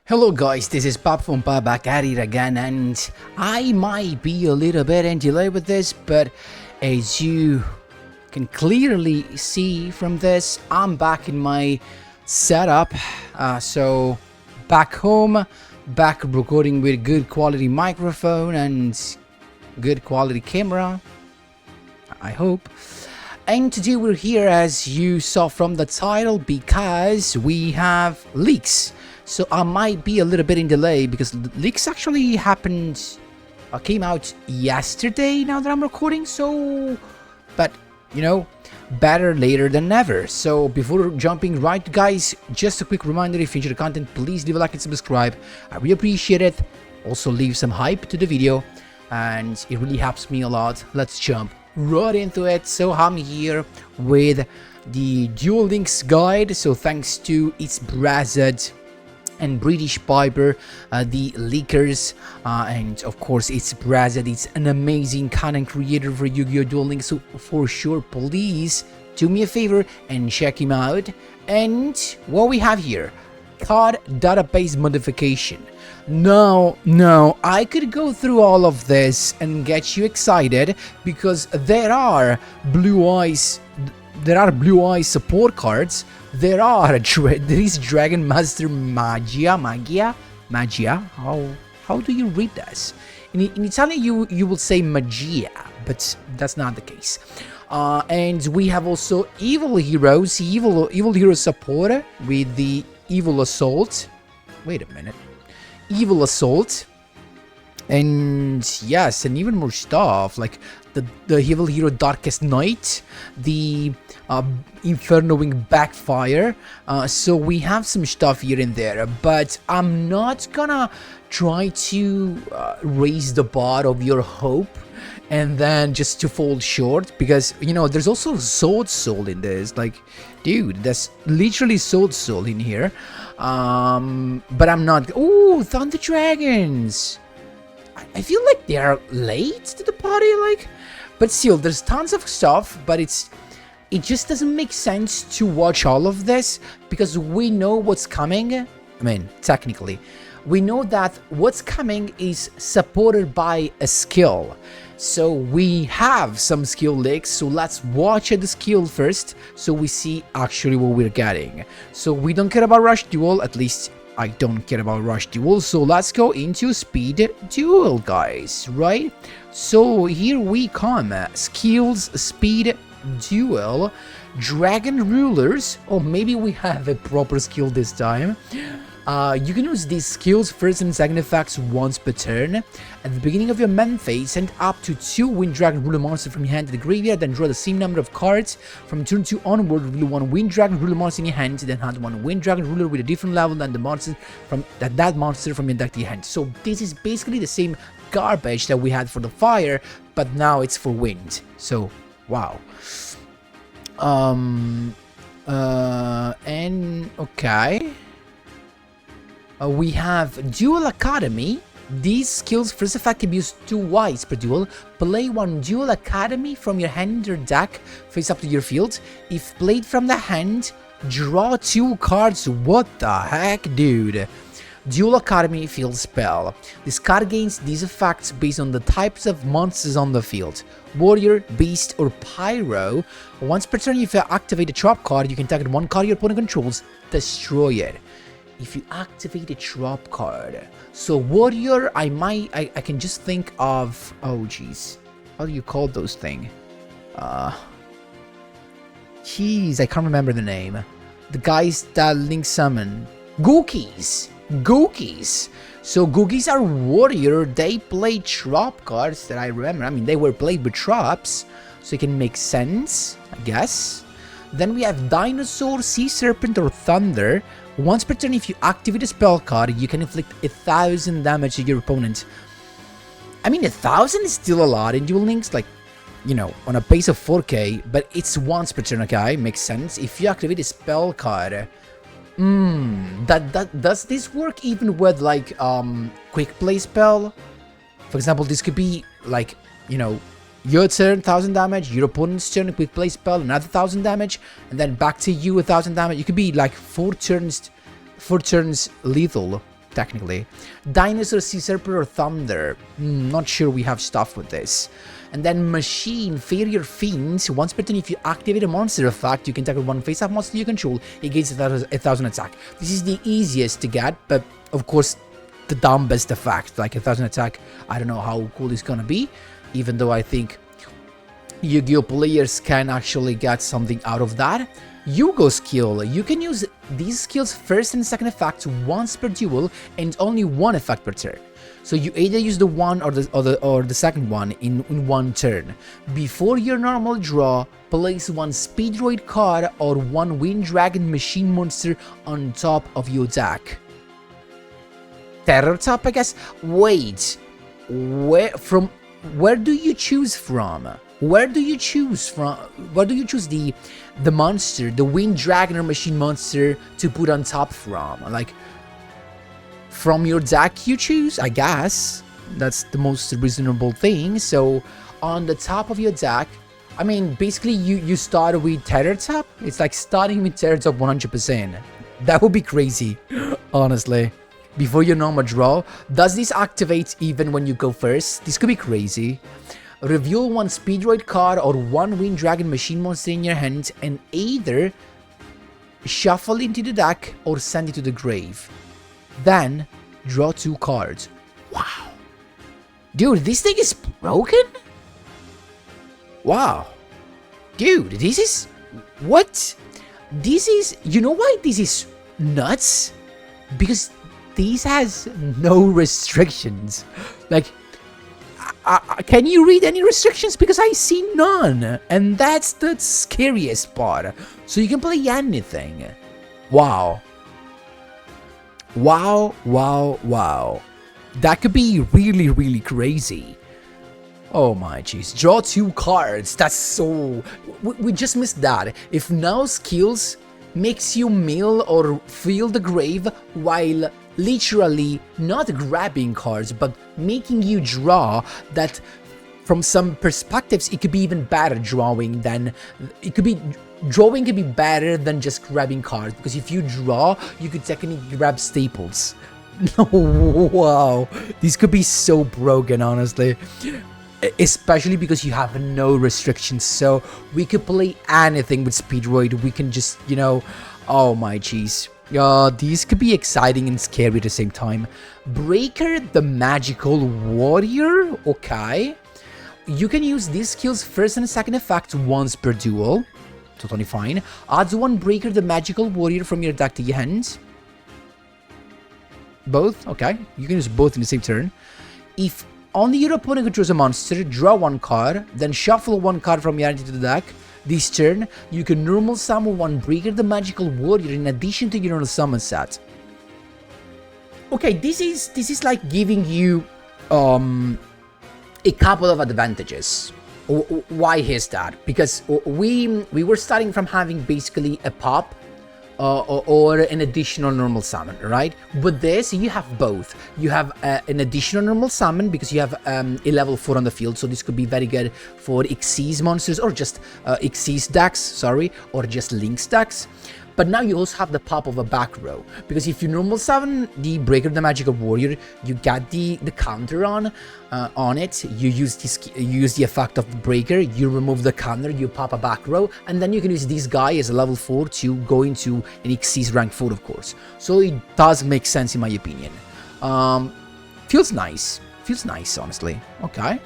Hello guys, this is Pop from Pa back at it again, and I might be a little bit in delay with this, but as you can clearly see from this, I'm back in my setup. So back home, back recording with good quality microphone and good quality camera, I hope. And today we're here, as you saw from the title, because we have leaks. So I might be a little bit in delay because the leaks actually happened, came out yesterday now that I'm recording. So, but you know, better later than never. So before jumping right, guys, just a quick reminder: if you enjoy the content, please leave a like and subscribe. I really appreciate it. Also leave some hype to the video, and it really helps me a lot. Let's jump right into it. So I'm here with the Duel Links guide. So thanks to its Brazed and British Piper, the leakers, and of course it's Brazed. It's an amazing content creator for Yu-Gi-Oh! Duel Links, so for sure please do me a favor and check him out. And what we have here, card database modification. No, I could go through all of this and get you excited because there are blue eyes support cards. There is Dragon Master Magia. How do you read this? In Italian you will say Magia, but that's not the case. And we have also evil heroes, evil hero support with the evil assault. Wait a minute, evil assault. And yes, and even more stuff like the evil hero Darkest Night, the Inferno Wing Backfire. So we have some stuff here and there, but I'm not gonna try to raise the bar of your hope and then just to fall short, because you know there's also Sword Soul in this. Like, dude, there's literally Sword Soul in here. But I'm not. Ooh, Thunder Dragons. I feel like they are late to the party, like, but still, there's tons of stuff, but it just doesn't make sense to watch all of this because we know what's coming. I mean, technically, we know that what's coming is supported by a skill. So we have some skill leaks, so let's watch the skill first so we see actually what we're getting. So we don't care about Rush Duel, at least I don't care about Rush Duel, so let's go into Speed Duel, guys, right? So here we come, skills, Speed Duel, Dragon Rulers. Oh, maybe we have a proper skill this time. You can use these skills first and second effects once per turn. At the beginning of your main phase, send up to 2 Wind Dragon Ruler monsters from your hand to the graveyard, then draw the same number of cards. From turn 2 onward, reveal 1 Wind Dragon Ruler monster in your hand, then add 1 Wind Dragon Ruler with a different level than the monster from that monster from your deck to your hand. So this is basically the same garbage that we had for the fire, but now it's for wind. So wow. And okay. We have Duel Academy. These skills first effect can be used twice per duel. Play 1 Duel Academy from your hand or deck face up to your field. If played from the hand, draw 2 cards. What the heck, dude? Duel Academy field spell. This card gains these effects based on the types of monsters on the field: Warrior, Beast, or Pyro. Once per turn, if you activate a drop card, you can target 1 card your opponent controls, destroy it. If you activate a drop card, so Warrior, I can just think of, oh geez, how do you call those things? Jeez, I can't remember the name. The guys that Link summon, Gookies. So Gookies are Warrior. They play drop cards that I remember. I mean, they were played with drops, so it can make sense, I guess. Then we have Dinosaur, Sea Serpent, or Thunder. Once per turn, if you activate a spell card, you can inflict 1,000 damage to your opponent. I mean, 1,000 is still a lot in Duel Links, like, you know, on a base of 4k, but it's once per turn, okay? Makes sense. If you activate a spell card, does this work even with, like, quick play spell? For example, this could be, like, you know, your turn, 1,000 damage, your opponent's turn, a quick play spell, another 1,000 damage, and then back to you, 1,000 damage. It could be like 4 turns lethal. technically. Dinosaur, Sea Serpent, or Thunder. Not sure we have stuff with this. And then Machine, Failure Fiend. Once per turn, if you activate a monster effect, you can tackle one face-up monster you control. It gains 1,000 attack. This is the easiest to get, but of course, the dumbest effect. Like 1,000 attack, I don't know how cool it's gonna be, even though I think Yu-Gi-Oh players can actually get something out of that. Yugioh skill. You can use these skills first and second effects once per duel and only one effect per turn. So you either use the one or the second one in one turn. Before your normal draw, place one SPEEDROID card or one Wind Dragon machine monster on top of your deck. Terror top, I guess. Wait, where do you choose from? Where do you choose the monster, the Wind Dragon or machine monster to put on top from? Like, from your deck you choose, I guess. That's the most reasonable thing. So on the top of your deck, I mean, basically you start with Terror Top. It's like starting with Terror Top 100%. That would be crazy, honestly. Before your normal draw. Does this activate even when you go first? This could be crazy. Reveal one SPEEDROID card or one Wind Dragon machine monster in your hand and either shuffle into the deck or send it to the grave. Then draw 2 cards. Wow. Dude, this thing is broken? Wow. Dude, this is... What? This is... You know why this is nuts? Because this has no restrictions. Like... can you read any restrictions? Because I see none. And that's the scariest part. So you can play anything. Wow. Wow, wow, wow. That could be really, really crazy. Oh my jeez. Draw 2 cards. That's so... We just missed that. If now skills makes you mill or fill the grave while literally not grabbing cards, but making you draw, that from some perspectives it could be even better drawing than... Drawing could be better than just grabbing cards, because if you draw, you could technically grab staples. Wow, this could be so broken, honestly. Especially because you have no restrictions, so we could play anything with SPEEDROID. We can just, you know... Oh my jeez. These could be exciting and scary at the same time. Breaker the Magical Warrior. Okay. You can use these skills first and second effect once per duel. Totally fine. Adds 1 Breaker the Magical Warrior from your deck to your hand. Both? Okay. You can use both in the same turn. If only your opponent controls a monster, draw 1 card, then shuffle 1 card from your hand into the deck. This turn, you can normal summon 1 Breaker the Magical Warrior in addition to your normal summon set. Okay, this is like giving you a couple of advantages. Why is that? Because we were starting from having basically a pop or an additional normal summon, right? But this, you have both. You have an additional normal summon because you have a level 4 on the field, so this could be very good for Xyz monsters or just Xyz decks, sorry, or just Lynx decks. But now you also have the pop of a back row, because if you normal summon the Breaker of the Magical Warrior, you get the counter on it. You use the effect of the Breaker, you remove the counter, you pop a back row, and then you can use this guy as a level 4 to go into an Xyz rank 4, of course. So it does make sense in my opinion. Feels nice, honestly. Okay.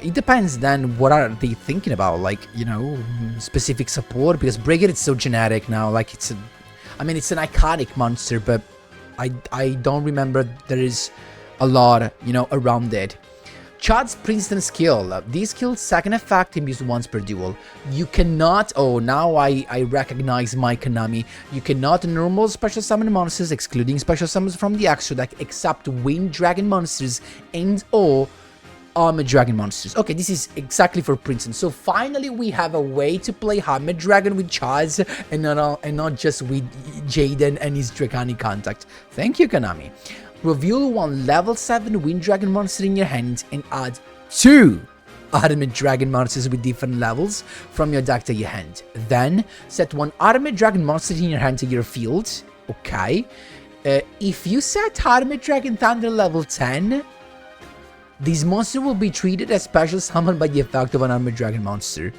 It depends then what are they thinking about, like, you know, specific support, because Breaker is so generic now, like it's an iconic monster, but I don't remember there is a lot, you know, around it. Chad's Princeton skill. This skill's second effect can be used once per duel. You cannot... Oh, now I recognize my Konami. You cannot normal special summon monsters, excluding special summons from the extra deck, except Wind Dragon monsters and or Armored Dragon monsters. Okay, this is exactly for Princeton. So finally we have a way to play Armored Dragon with Chaz and not just with Jaden and his Draconic Contact. Thank you, Konami. Reveal 1 level 7 Wind Dragon monster in your hand and add 2 Armored Dragon monsters with different levels from your deck to your hand. Then set 1 Armored Dragon monster in your hand to your field. Okay. If you set Armored Dragon Thunder level 10, this monster will be treated as special summoned by the effect of an Armored Dragon monster.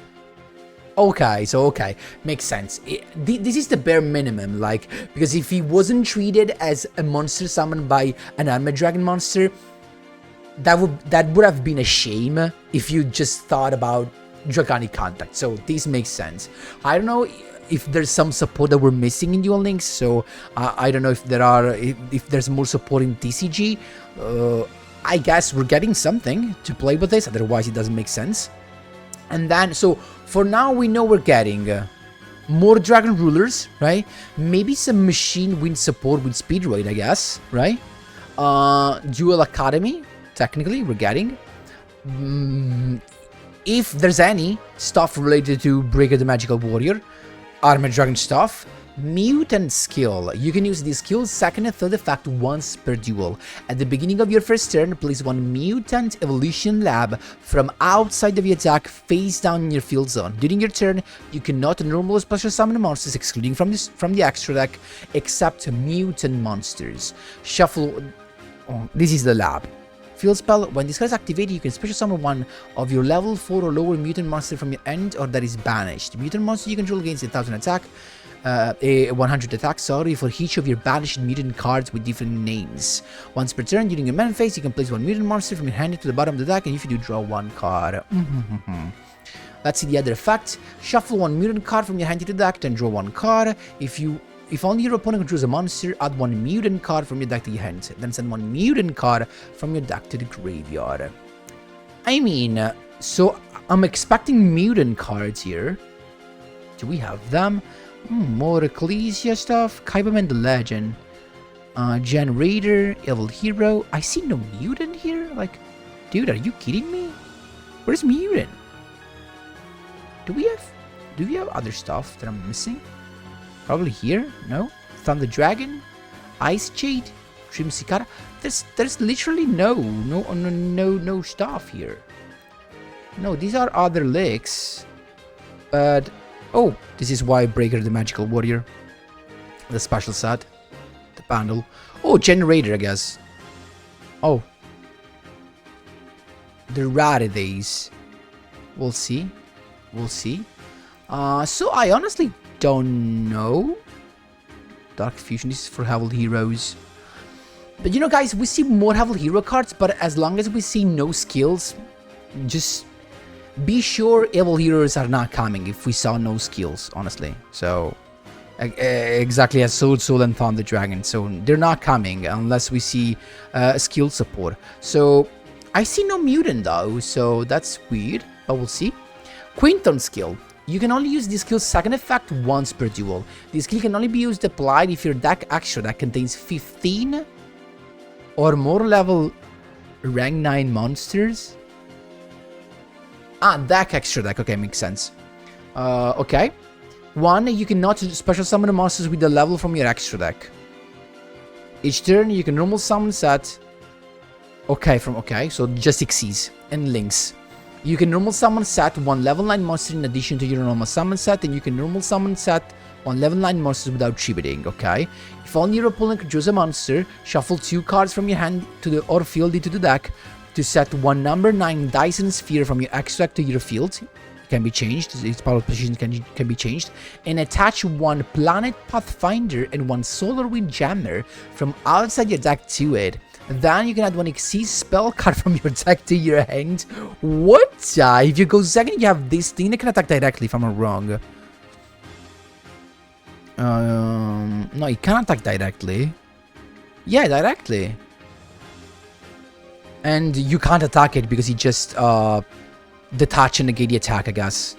Okay, so okay, makes sense. This is the bare minimum, like, because if he wasn't treated as a monster summoned by an Armored Dragon monster, that would have been a shame if you just thought about Draconic Contact. So this makes sense. I don't know if there's some support that we're missing in Duel Links, so I don't know if there's more support in TCG. I guess we're getting something to play with this, otherwise it doesn't make sense. And then, so for now we know we're getting more Dragon Rulers, right? Maybe some Machine Wind support with SPEEDROID, I guess, right? Duel Academy, technically, we're getting. If there's any stuff related to Breaker the Magical Warrior, Armored Dragon stuff, Mutant skill. You can use this skill second and third effect once per duel. At the beginning of your first turn, place one Mutant Evolution Lab from outside of your attack face down in your field zone. During your turn, you cannot normal or special summon monsters excluding from the extra deck, except mutant monsters. Shuffle. Oh, this is the lab. Field spell. When this card is activated, you can special summon one of your level 4 or lower mutant monster from your end or that is banished. Mutant monster you control gains 1000 attack. A 100 attack, sorry, for each of your banished mutant cards with different names. Once per turn, during your main phase, you can place one mutant monster from your hand to the bottom of the deck, and if you do, draw one card. Let's see the other effect. Shuffle one mutant card from your hand to the deck, then draw one card. If only your opponent controls a monster, add one mutant card from your deck to your hand. Then send one mutant card from your deck to the graveyard. I mean, so I'm expecting mutant cards here. Do we have them? More Ecclesia stuff. Kaibaman the Legend. Generator. Evil Hero. I see no mutant here? Like, dude, are you kidding me? Where's mutant? Do we have other stuff that I'm missing? Probably here? No? Thunder Dragon? Ice Jade? Dream Cicada? There's literally no stuff here. No, these are other licks. But oh, this is why Breaker the Magical Warrior. The special set. The bundle. Oh, Generator, I guess. Oh. The rarities. We'll see. We'll see. So I honestly don't know. Dark Fusion, this is for Heavenly Heroes. But you know, guys, we see more Heavenly Hero cards, but as long as we see no skills, just be sure Evil Heroes are not coming if we saw no skills, honestly. So, exactly as Soul and Thunder Dragon. So, they're not coming unless we see skill support. So, I see no mutant though, so that's weird, but we'll see. Quinton skill. You can only use this skill's second effect once per duel. This skill can only be used applied if your extra deck contains 15 or more level rank 9 monsters. Deck extra deck. Okay, makes sense. Okay. 1, you cannot special summon monsters with the level from your extra deck. Each turn, you can normal summon set. Okay, so just Xyz and links. You can normal summon set 1 level 9 monster in addition to your normal summon set, and you can normal summon set 1 level 9 monsters without tributing, okay? If only your opponent controls a monster, shuffle 2 cards from your hand or field into the deck to set 1 number 9 Dyson Sphere from your extra deck to your field. It can be changed, its power position can be changed, and attach 1 Planet Pathfinder and 1 Solar Wind Jammer from outside your deck to it. Then you can add 1 Xyz spell card from your deck to your hand. What? If you go second, you have this thing that can attack directly, if I'm not wrong. No, it can't attack directly. Yeah, directly. And you can't attack it because it just detach and negate the attack, I guess.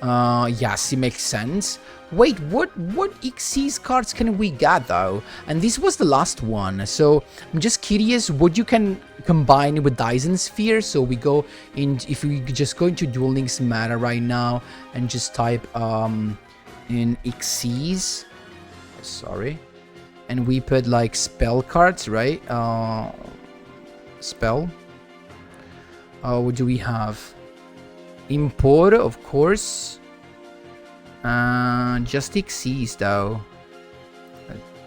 Yes, it makes sense. Wait, what Xyz cards can we get though? And this was the last one, so I'm just curious what you can combine with Dyson Sphere. So we go in, if we just go into Duel Links meta right now and just type in Xyz, sorry, and we put like spell cards, right? Spell. What do we have? Import, of course. Just Xyz though.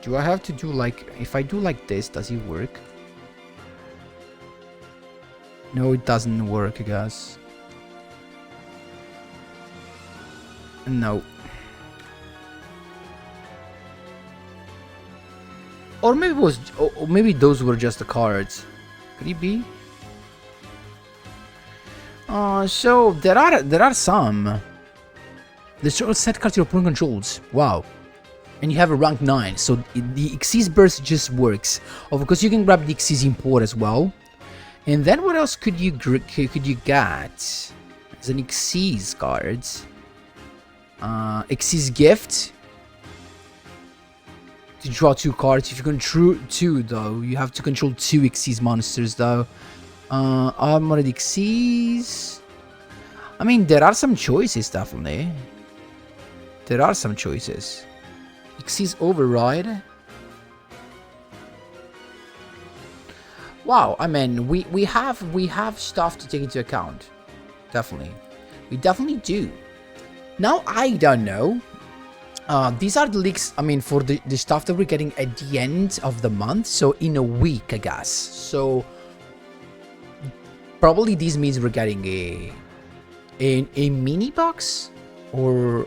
Do I have to do like... If I do like this, does it work? No, it doesn't work, I guess. No. Or maybe it was... Or maybe those were just the cards. Could it be? So there are some. The set cards your opponent controls. Wow. And you have a rank 9, so the Xyz burst just works. Of course, you can grab the Xyz import as well. And then what else could you get? As an Xyz card. Xyz gift. To draw 2 cards. If you control 2 though, you have to control 2 Xyz monsters though. Armored Xyz. I mean, there are some choices definitely. There are some choices. Xyz override. Wow, I mean, we have stuff to take into account. Definitely. We definitely do. Now, I don't know. These are the leaks, I mean, for the stuff that we're getting at the end of the month. So, in a week, I guess. So, probably this means we're getting a mini box. Or,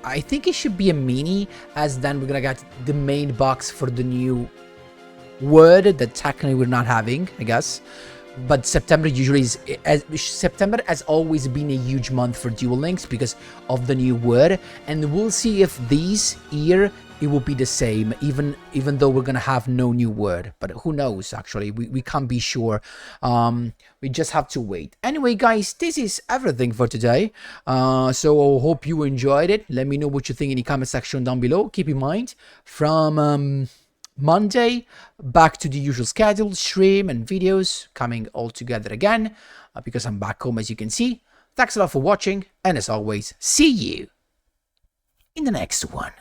I think it should be a mini. As then we're gonna get the main box for the new word that technically we're not having, I guess. But September usually is... September has always been a huge month for Duel Links because of the new word. And we'll see if these here, it will be the same, even though we're gonna have no new word. But who knows, actually. We can't be sure. We just have to wait. Anyway, guys, this is everything for today. So I hope you enjoyed it. Let me know what you think in the comment section down below. Keep in mind, from... Monday, back to the usual schedule, stream and videos coming all together again, because I'm back home, as you can see. Thanks a lot for watching, and as always, see you in the next one.